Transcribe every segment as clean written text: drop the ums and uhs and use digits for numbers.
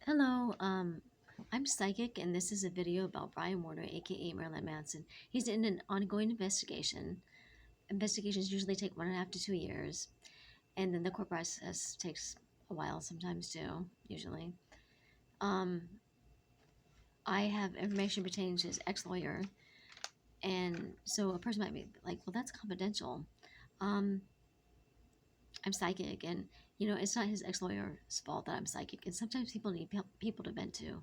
Hello, I'm Psychic, and this is a video about Brian Warner, aka Marilyn Manson. He's in an ongoing investigation. Investigations usually take 1.5 to 2 years, and then the court process takes a while sometimes too, usually. Um, I have information pertaining to his ex-lawyer, and so a person might be like, well, that's confidential. Um, I'm psychic, and it's not his ex-lawyer's fault that I'm psychic, and sometimes people need people to vent to.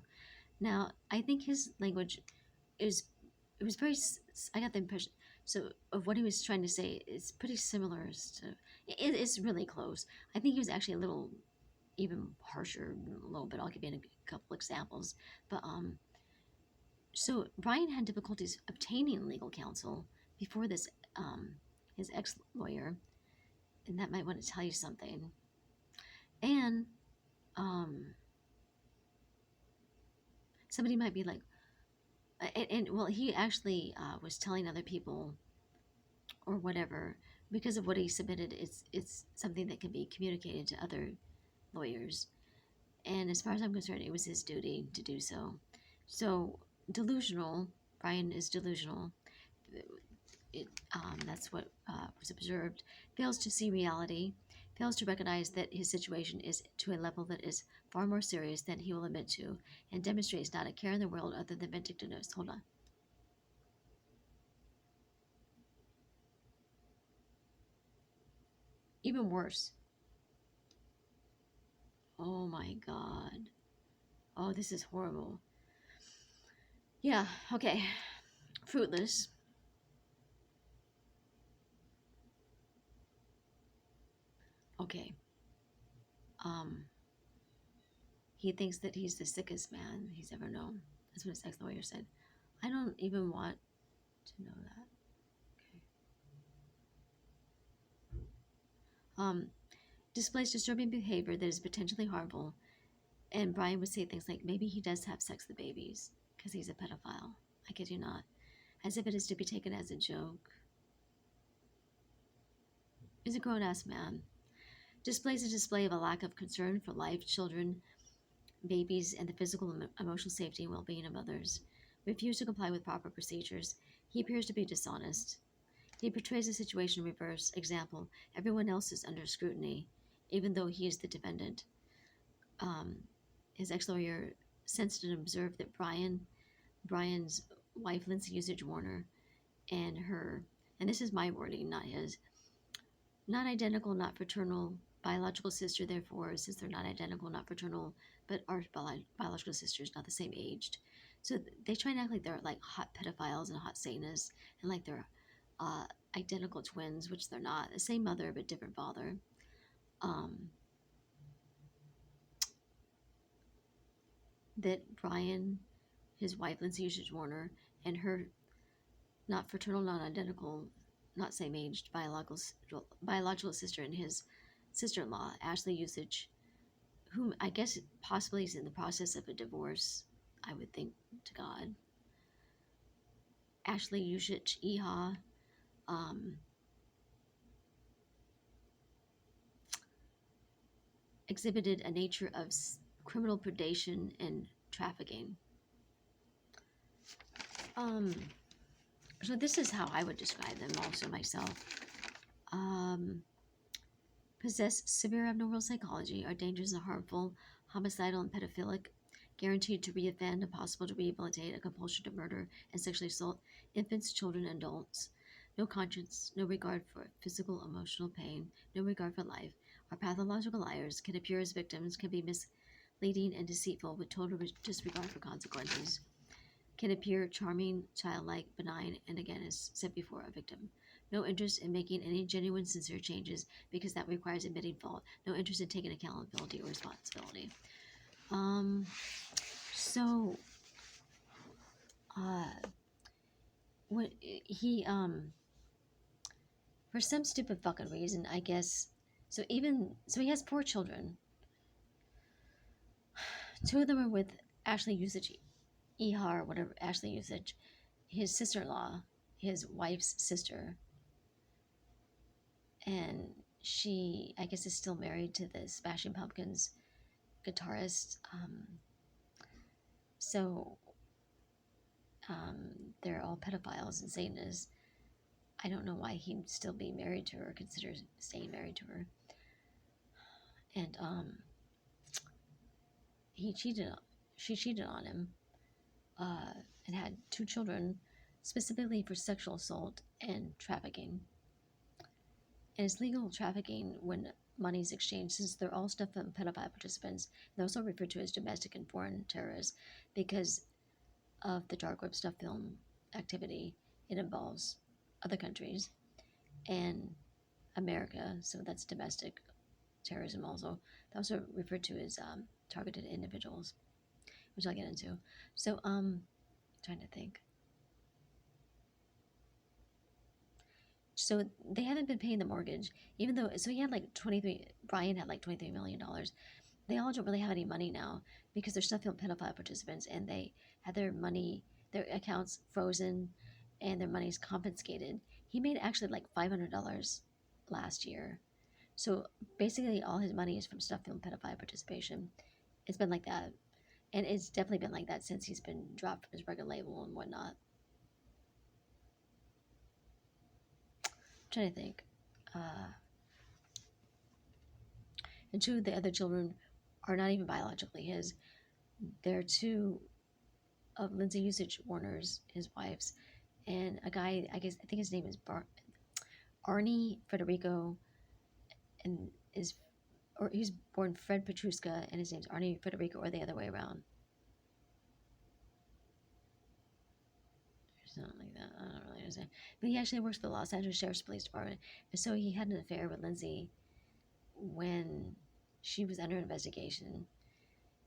Now, I think his language is it was very I got the impression so of what he was trying to say is pretty similar to it's really close. I think he was actually a little even harsher a little bit. I'll give you a couple examples. But so Brian had difficulties obtaining legal counsel before this his ex-lawyer, and that might want to tell you something. And um somebody might be like, well, he actually was telling other people or whatever, because of what he submitted, it's something that can be communicated to other lawyers. And as far as I'm concerned, it was his duty to do so. So delusional, Brian is delusional. That's what was observed. Fails to see reality, fails to recognize that his situation is to a level that is far more serious than he will admit to, and demonstrates not a care in the world other than vindictiveness. Hold on. Even worse. Oh my God. Oh, this is horrible. Yeah, okay. Fruitless. Okay. Um, he thinks that he's the sickest man he's ever known. That's what his ex-lawyer said. I don't even want to know that. Okay. Displays disturbing behavior that is potentially harmful. And Brian would say things like, maybe he does have sex with babies because he's a pedophile. I kid you not. As if it is to be taken as a joke. He's a grown-ass man. Displays a display of a lack of concern for life, children, babies, and the physical and emotional safety and well-being of others. Refused to comply with proper procedures. He appears to be dishonest. He portrays the situation in reverse. Example, everyone else is under scrutiny, even though he is the defendant. Um, his ex-lawyer sensed and observed that Brian's wife, Lindsay Usage Warner, and and this is my wording, not his, not identical, not fraternal, biological sister, therefore, since they're not identical, not fraternal, but are biological sisters, not the same aged. So they try and act like they're like hot pedophiles and hot Satanists, and like they're uh, identical twins, which they're not. The same mother, but different father. Um, that Brian, his wife, Lindsay Usage Warner, and her not fraternal, not identical, not same aged biological sister and his sister-in-law, Ashley Usage, whom I guess possibly is in the process of a divorce, I would think to God. Ashley Usage Iha, um, exhibited a nature of criminal predation and trafficking. Um, so this is how I would describe them also myself. Possess severe abnormal psychology, are dangerous and harmful, homicidal and pedophilic, guaranteed to reoffend, impossible to rehabilitate, a compulsion to murder and sexually assault infants, children, and adults, no conscience, no regard for physical, emotional pain, no regard for life, are pathological liars, can appear as victims, can be misleading and deceitful with total disregard for consequences, can appear charming, childlike, benign, and again, as said before, a victim. No interest in making any genuine, sincere changes because that requires admitting fault. No interest in taking accountability or responsibility. So, what he, for some stupid fucking reason, I guess, so he has 4 children. 2 of them are with Ashley Usage, Ihar, whatever, Ashley Usage, his sister-in-law, his wife's sister, and she, I guess, is still married to the Smashing Pumpkins guitarist. So they're all pedophiles and Satanists. I don't know why he'd still be married to her or consider staying married to her. And he cheated. She cheated on him, and had 2 children, specifically for sexual assault and trafficking. And it's legal trafficking when money is exchanged, since they're all stuff from pedophile participants. They're also referred to as domestic and foreign terrorists because of the dark web stuff film activity. It involves other countries and America, so that's domestic terrorism also. They're also referred to as targeted individuals, which I'll get into. So, trying to think. So they haven't been paying the mortgage, even though, so he had like 23, Brian had like $23 million. They all don't really have any money now because they're stuff film pedophile participants, and they had their money, their accounts frozen, and their money's confiscated. He made actually like $500 last year. So basically all his money is from stuff film pedophile participation. It's been like that. And it's definitely been like that since he's been dropped from his record label and whatnot. I'm trying to think. And 2 of the other children are not even biologically his. They're 2 of Lindsay Usage Warner's, his wife's, and a guy, I think his name is Arnie Federico, and he's born Fred Petruska, and his name's Arnie Federico, or the other way around. Something like that. I don't really understand. But he actually works for the Los Angeles Sheriff's Police Department. And so he had an affair with Lindsay when she was under investigation.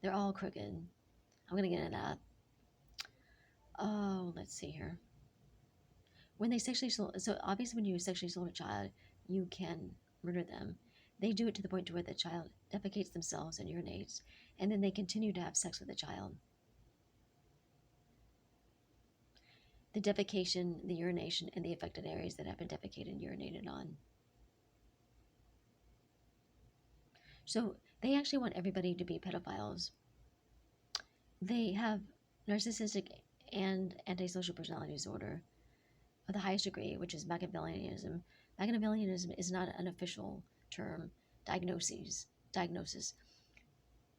They're all crooked. I'm going to get into that. Oh, let's see here. When they sexually assault, so obviously when you sexually assault a child, you can murder them. They do it to the point to where the child defecates themselves and urinates, and then they continue to have sex with the child. The defecation, the urination, and the affected areas that have been defecated and urinated on. So they actually want everybody to be pedophiles. They have narcissistic and antisocial personality disorder of the highest degree, which is Machiavellianism. Machiavellianism is not an official term. Diagnosis.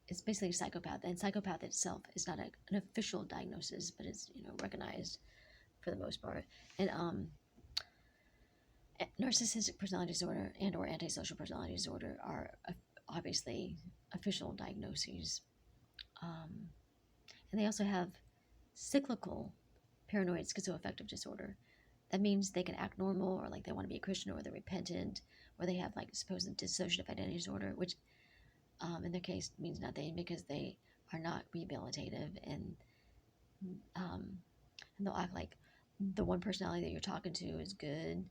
It's basically a psychopath, and psychopath itself is not an official diagnosis, but it's recognized for the most part. And narcissistic personality disorder and or antisocial personality disorder are obviously official diagnoses. And they also have cyclical paranoid schizoaffective disorder. That means they can act normal, or like they want to be a Christian, or they're repentant, or they have like supposed dissociative identity disorder, which in their case means nothing because they are not rehabilitative, and they'll act like the one personality that you're talking to is good,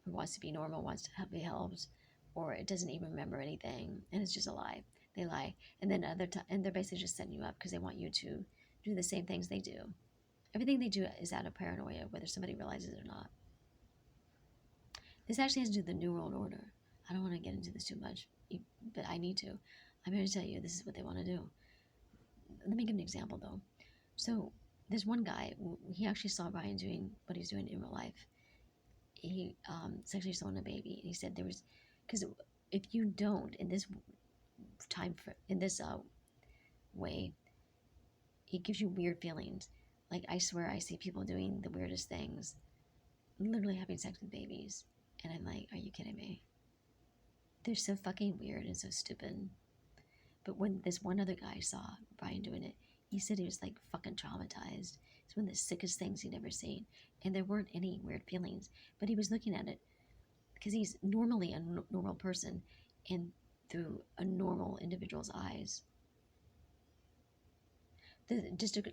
or wants to be normal, wants to be helped, or it doesn't even remember anything, and it's just a lie. They lie, and then and they're basically just setting you up because they want you to do the same things they do. Everything they do is out of paranoia, whether somebody realizes it or not. This actually has to do with the New World Order. I don't want to get into this too much, but I need to. I'm here to tell you this is what they want to do. Let me give an example, though. So there's one guy, he actually saw Ryan doing what he's doing in real life. He sexually assaulted a baby, and he said there was, because if you don't, in this way, it gives you weird feelings. Like, I swear I see people doing the weirdest things, literally having sex with babies, and I'm like, are you kidding me? They're so fucking weird and so stupid. But when this one other guy saw Brian doing it, he said he was like fucking traumatized. It's one of the sickest things he'd ever seen, and there weren't any weird feelings, but he was looking at it because he's normally a normal person, and through a normal individual's eyes. The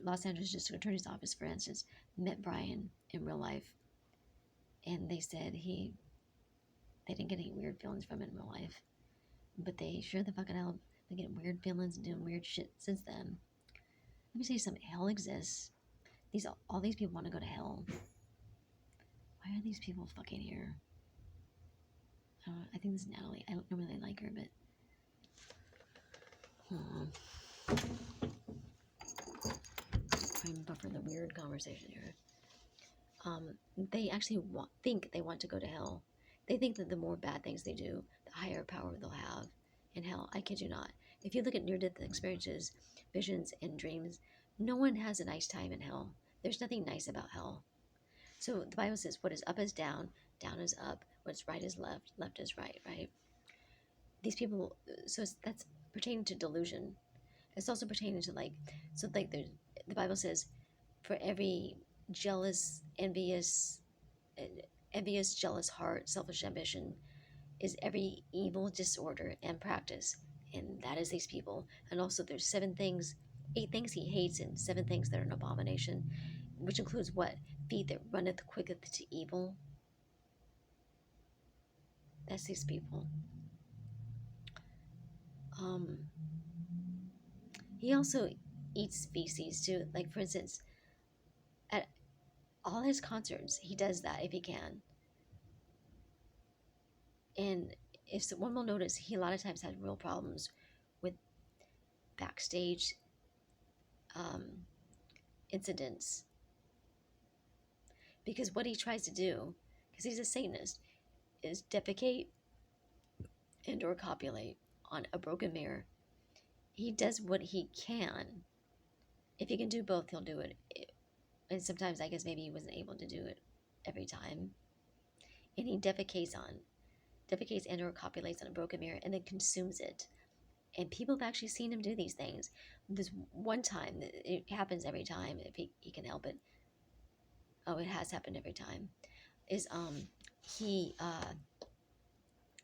Los Angeles District Attorney's Office, for instance, met Brian in real life, and they said they didn't get any weird feelings from it in real life, but they sure the fucking hell been getting weird feelings and doing weird shit since then. Let me say something. Hell exists. All these people want to go to hell. Why are these people fucking here? I think this is Natalie. I don't really like her, but conversation here. They actually think they want to go to hell. They think that the more bad things they do, the higher power they'll have in hell. I kid you not. If you look at near-death experiences, visions, and dreams, no one has a nice time in hell. There's nothing nice about hell. So the Bible says, what is up is down, down is up, what's right is left, left is right, right? These people, so that's pertaining to delusion. It's also pertaining to the Bible says, for every jealous, envious, jealous heart, selfish ambition, is every evil disorder and practice. And that is these people. And also there's 8 things he hates and 7 things that are an abomination, which includes what? Feet that runneth quicketh to evil. That's these people. He also eats feces too. Like, for instance, at all his concerts, he does that if he can. And if one will notice, he a lot of times had real problems with backstage incidents. Because what he tries to do, because he's a Satanist, is defecate and or copulate on a broken mirror. He does what he can. If he can do both, he'll do it. And sometimes I guess maybe he wasn't able to do it every time. And he defecates and or copulates on a broken mirror and then consumes it. And people have actually seen him do these things. This one time, it happens every time if he can help it. Oh, it has happened every time. Is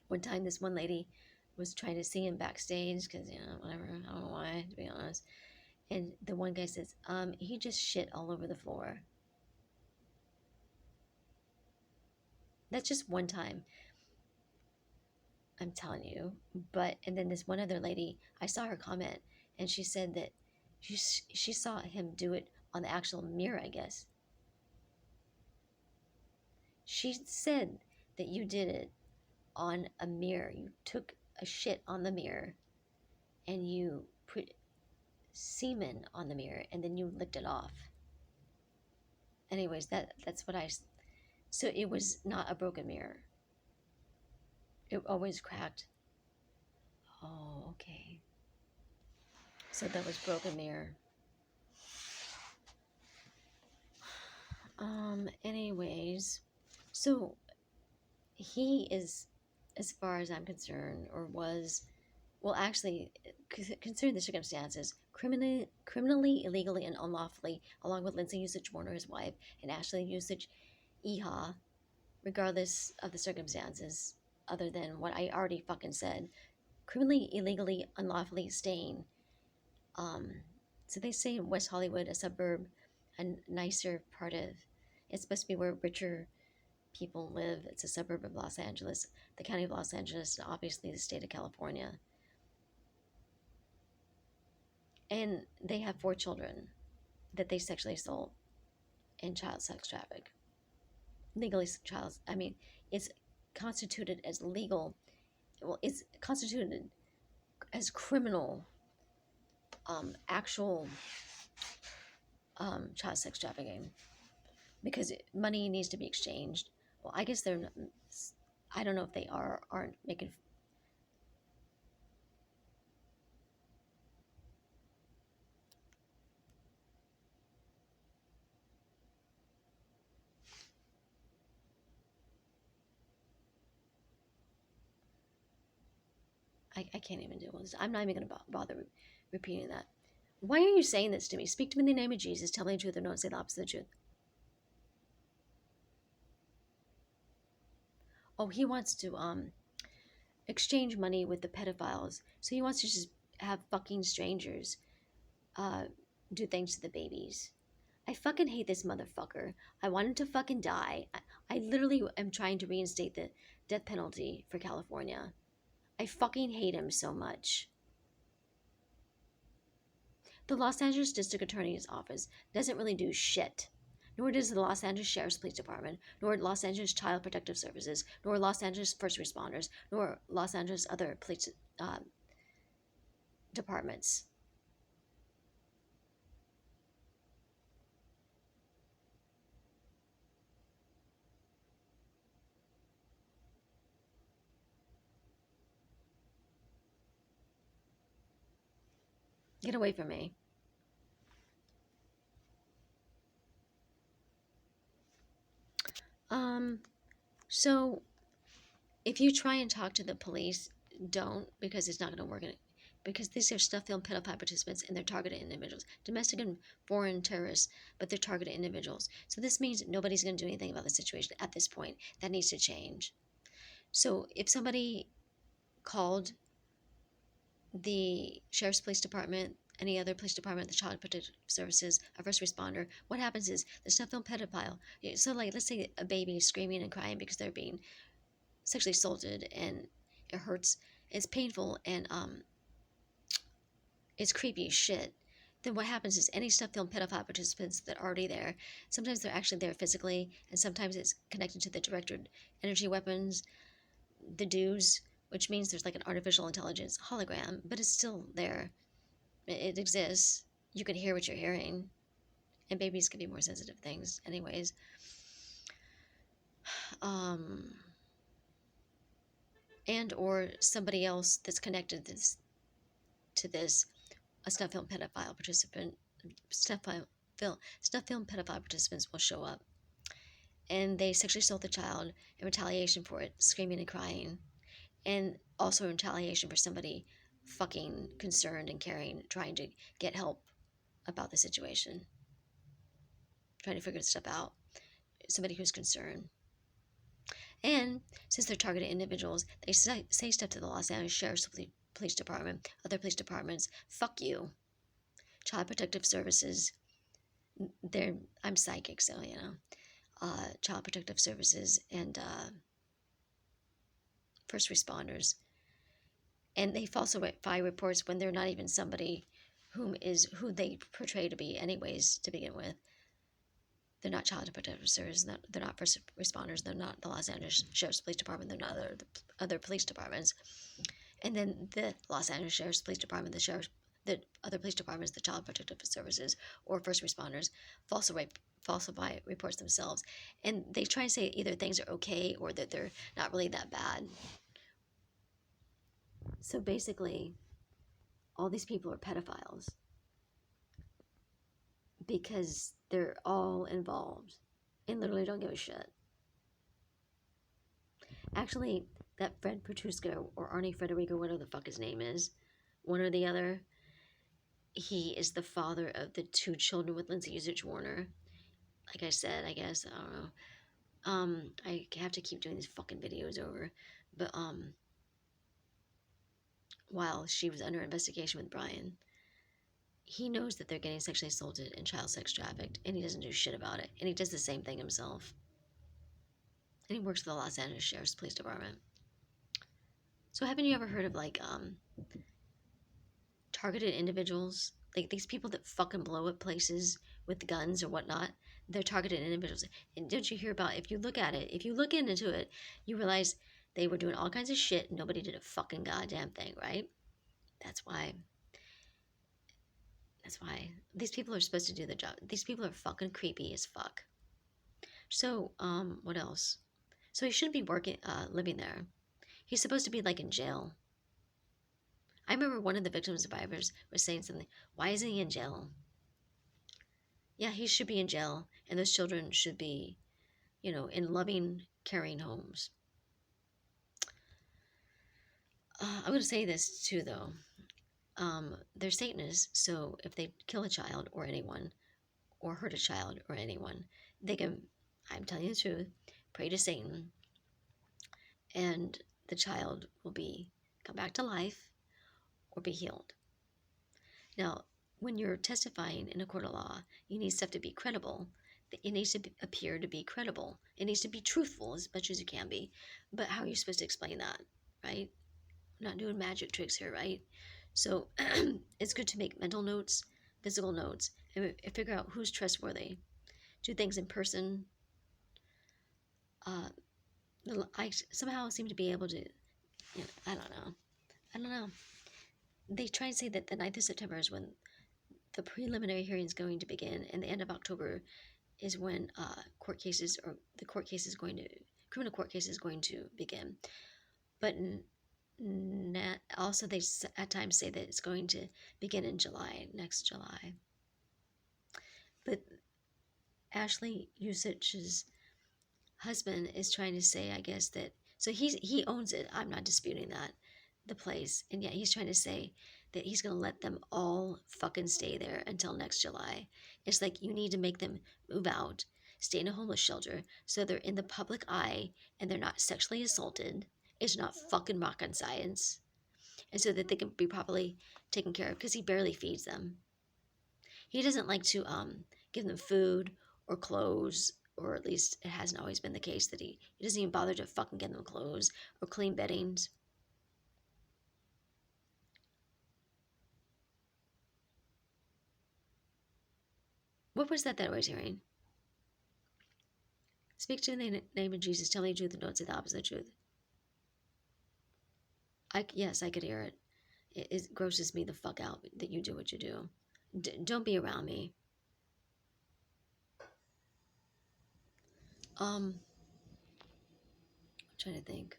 one time this one lady was trying to see him backstage because, whatever, I don't know why, to be honest. And the one guy says, he just shit all over the floor. That's just one time, I'm telling you. And then this one other lady, I saw her comment, and she said that she saw him do it on the actual mirror, I guess. She said that you did it on a mirror. You took a shit on the mirror, and you put semen on the mirror, and then you licked it off. Anyways, that's what so it was not a broken mirror. It always cracked. Oh, okay. So that was broken mirror. Anyways, so he is, as far as I'm concerned, or was, well, actually, considering the circumstances, criminally, illegally, and unlawfully, along with Lindsay Usage Warner, his wife, and Ashley Usage Iha, regardless of the circumstances, other than what I already fucking said, criminally, illegally, unlawfully staying. So they say in West Hollywood, a suburb, a nicer part of, it's supposed to be where richer people live. It's a suburb of Los Angeles, the county of Los Angeles, and obviously the state of California. And they have 4 children that they sexually assault and child sex traffic. Legally it's constituted as legal. Well, it's constituted as criminal, actual child sex trafficking, because money needs to be exchanged. Well, I guess they're, I don't know if they aren't making. I can't even deal with this. I'm not even going to bother repeating that. Why are you saying this to me? Speak to me in the name of Jesus. Tell me the truth or don't say the opposite of the truth. Oh, he wants to exchange money with the pedophiles. So he wants to just have fucking strangers do things to the babies. I fucking hate this motherfucker. I want him to fucking die. I literally am trying to reinstate the death penalty for California. I fucking hate him so much. The Los Angeles District Attorney's Office doesn't really do shit. Nor does the Los Angeles Sheriff's Police Department, nor Los Angeles Child Protective Services, nor Los Angeles First Responders, nor Los Angeles other police departments. Get away from me. So if you try and talk to the police, don't, because it's not going to work. Because these are snuff-film pedophile participants and they're targeted individuals, domestic and foreign terrorists, but they're targeted individuals. So this means nobody's going to do anything about the situation at this point. That needs to change. So if somebody called the sheriff's police department, any other police department, the child protective services, a first responder, what happens is the snuff-film pedophile. So like, let's say a baby is screaming and crying because they're being sexually assaulted, and it hurts, it's painful, and it's creepy as shit. Then what happens is any snuff-film pedophile participants that are already there, sometimes they're actually there physically, and sometimes it's connected to the directed energy weapons, the dues, which means there's like an artificial intelligence hologram, but it's still there. It exists. You can hear what you're hearing, and babies can be more sensitive to things, anyways. And or somebody else that's connected to this, a snuff film pedophile participant, snuff film pedophile participants will show up, and they sexually assault the child in retaliation for it, screaming and crying, and also in retaliation for somebody fucking concerned and caring, trying to get help about the situation, trying to figure this stuff out. Somebody who's concerned. And since they're targeted individuals, they say stuff to the Los Angeles Sheriff's Police Department, other police departments. Fuck you. Child Protective Services. I'm psychic, so you know. Child Protective Services and first responders. And they falsify reports when they're not even somebody who they portray to be, anyways, to begin with. They're not Child Protective Services. They're not first responders. They're not the Los Angeles Sheriff's Police Department. They're not other police departments. And then the Los Angeles Sheriff's Police Department, the other police departments, the Child Protective Services, or first responders falsify reports themselves. And they try to say either things are okay or that they're not really that bad. So basically, all these people are pedophiles because they're all involved and literally don't give a shit. Actually, that Fred Petruska or Arnie Federico, whatever the fuck his name is, one or the other, he is the father of the 2 children with Lindsay Usage Warner. Like I said, I guess, I don't know. I have to keep doing these fucking videos over. But, while she was under investigation with Brian, he knows that they're getting sexually assaulted and child sex trafficked, and he doesn't do shit about it. And he does the same thing himself. And he works for the Los Angeles Sheriff's Police Department. So haven't you ever heard of, like, targeted individuals? Like, these people that fucking blow up places with guns or whatnot, they're targeted individuals. And don't you hear about, if you look at it, if you look into it, you realize they were doing all kinds of shit and nobody did a fucking goddamn thing, right? That's why these people are supposed to do the job. These people are fucking creepy as fuck. So, what else? So he shouldn't be living there. He's supposed to be, like, in jail. I remember one of the victim survivors was saying something. Why isn't he in jail? Yeah, he should be in jail, and those children should be, you know, in loving, caring homes. I'm going to say this, too, though. They're Satanists, so if they kill a child or anyone, or hurt a child or anyone, they can, I'm telling you the truth, pray to Satan, and the child will come back to life or be healed. Now, when you're testifying in a court of law, you need stuff to be credible. It needs to appear to be credible. It needs to be truthful as much as you can be. But how are you supposed to explain that, right? I'm not doing magic tricks here, right? So it's good to make mental notes, physical notes, and figure out who's trustworthy. Do things in person. I somehow seem to be able to, I don't know. They try and say that the 9th of September is when the preliminary hearing is going to begin, and the end of October is when criminal court case is going to begin. But Also, they at times say that it's going to begin in July, next July. But Ashley Usage's husband is trying to say, I guess, that so he owns it. I'm not disputing that, the place, and yet he's trying to say that he's going to let them all fucking stay there until next July. It's like you need to make them move out, stay in a homeless shelter, so they're in the public eye and they're not sexually assaulted. It's not fucking rocket science, and so that they can be properly taken care of because he barely feeds them. He doesn't like to give them food or clothes, or at least it hasn't always been the case that he doesn't even bother to fucking give them clothes or clean beddings. What was that I was hearing? Speak to the name of Jesus, tell me the truth and don't say the opposite of the truth. Yes, I could hear it. It grosses me the fuck out that you do what you do. Don't be around me. I'm trying to think.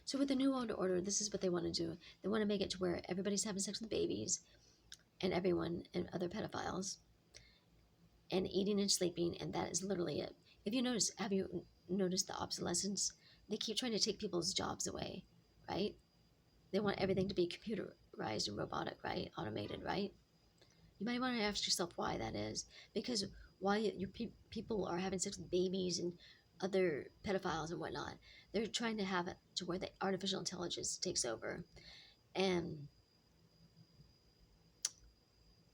So with the new world order, this is what they want to do. They want to make it to where everybody's having sex with babies, and everyone and other pedophiles, and eating and sleeping, and that is literally it. If you notice, have you noticed the obsolescence? They keep trying to take people's jobs away, right? They want everything to be computerized and robotic, right? Automated, right? You might want to ask yourself why that is. Because while people are having sex with babies and other pedophiles and whatnot, they're trying to have it to where the artificial intelligence takes over and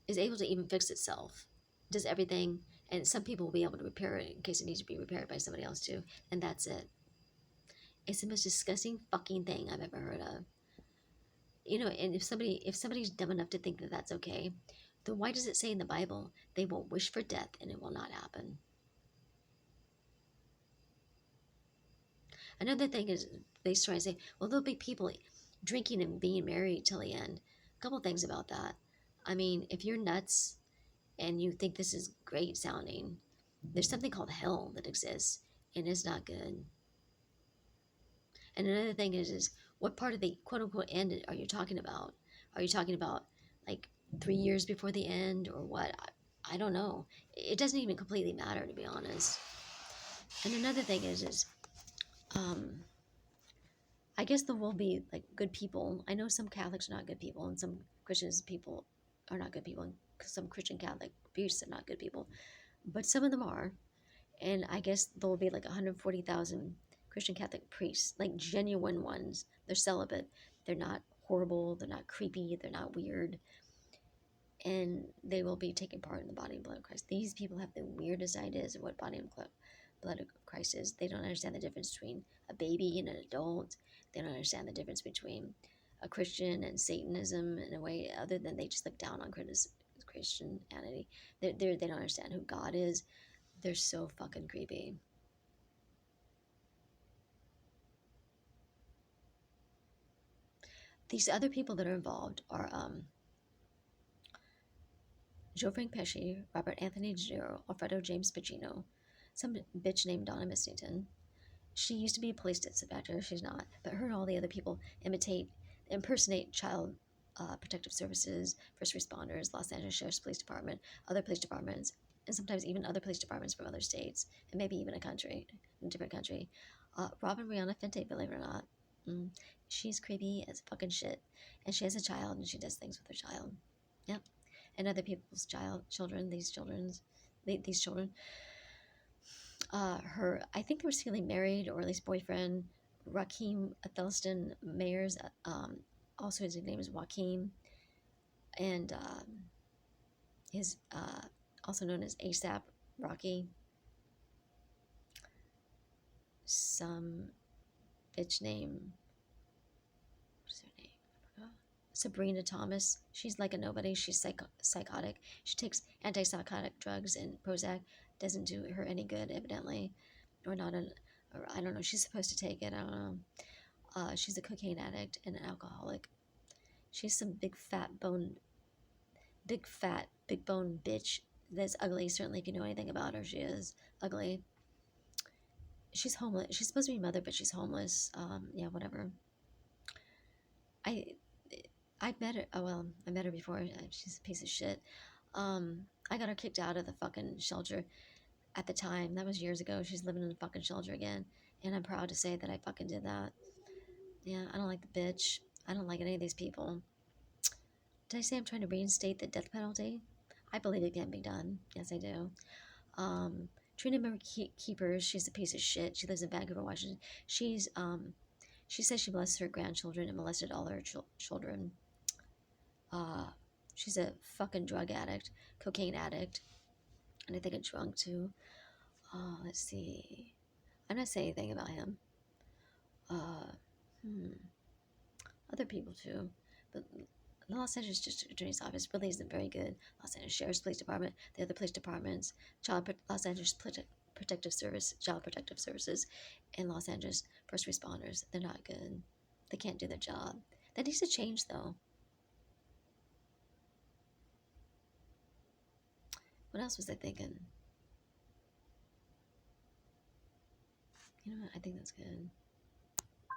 is able to even fix itself, does everything, and some people will be able to repair it in case it needs to be repaired by somebody else too, and that's it. It's the most disgusting fucking thing I've ever heard of. You know, and if somebody's dumb enough to think that that's okay, then why does it say in the Bible they will wish for death and it will not happen? Another thing is they try to say, well, there'll be people drinking and being married till the end. A couple things about that. I mean, if you're nuts and you think this is great sounding, there's something called hell that exists, and it's not good. And another thing is what part of the quote unquote end are you talking about? Are you talking about like 3 years before the end or what? I don't know. It doesn't even completely matter, to be honest. And another thing is um, I guess there will be like good people. I know some Catholics are not good people, and some Christians people are not good people, and some Christian Catholic priests are not good people. But some of them are, and I guess there will be like 140,000 Christian Catholic priests, like genuine ones. They're celibate. They're not horrible. They're not creepy. They're not weird. And they will be taking part in the body and blood of Christ. These people have the weirdest ideas of what body and blood of Christ is. They don't understand the difference between a baby and an adult. They don't understand the difference between a Christian and Satanism in a way other than they just look down on Christianity. They don't understand who God is. They're so fucking creepy. These other people that are involved are Joe Frank Pesci, Robert Anthony DeNiro, Alfredo James Pacino, some bitch named Donna Missington. She used to be a police dispatcher. She's not, but her and all the other people impersonate child protective services, first responders, Los Angeles Sheriff's Police Department, other police departments, and sometimes even other police departments from other states, and maybe even a different country. Robin Rihanna Fente, believe it or not, she's creepy as fucking shit, and she has a child, and she does things with her child. Yep, and other people's children. These children. I think they were secretly married, or at least boyfriend, Raheem Athelston Mayers. Also his name is Joaquin, and his also known as ASAP Rocky. Some bitch name. What's her name? Sabrina Thomas. She's like a nobody. She's psychotic. She takes antipsychotic drugs and Prozac. Doesn't do her any good, evidently, or not. Or I don't know. She's supposed to take it. I don't know. She's a cocaine addict and an alcoholic. She's some big fat bone big fat, big bone bitch that's ugly. Certainly, if you know anything about her, she is ugly. She's homeless. She's supposed to be a mother, but she's homeless. Yeah, whatever. I I met her. Oh well, I met her before. She's a piece of shit. I got her kicked out of the fucking shelter at the time. That was years ago. She's living in the fucking shelter again, and I'm proud to say that I fucking did that. Yeah, I don't like the bitch. I don't like any of these people. Did I say I'm trying to reinstate the death penalty? I believe it can be done. Yes, I do. Um, Trina Marie Keepers, she's a piece of shit. She lives in Vancouver, Washington. She says she molested her grandchildren and molested all her children. Uh, she's a fucking drug addict, cocaine addict, and I think a drunk too. Let's see. I'm not saying anything about him. Uh, hmm. Other people too, but the Los Angeles District Attorney's Office really isn't very good. Los Angeles Sheriff's Police Department, the other police departments, Los Angeles Protective Service, Child Protective Services, and Los Angeles First Responders. They're not good. They can't do their job. That needs to change though. What else was I thinking? You know what? I think that's good.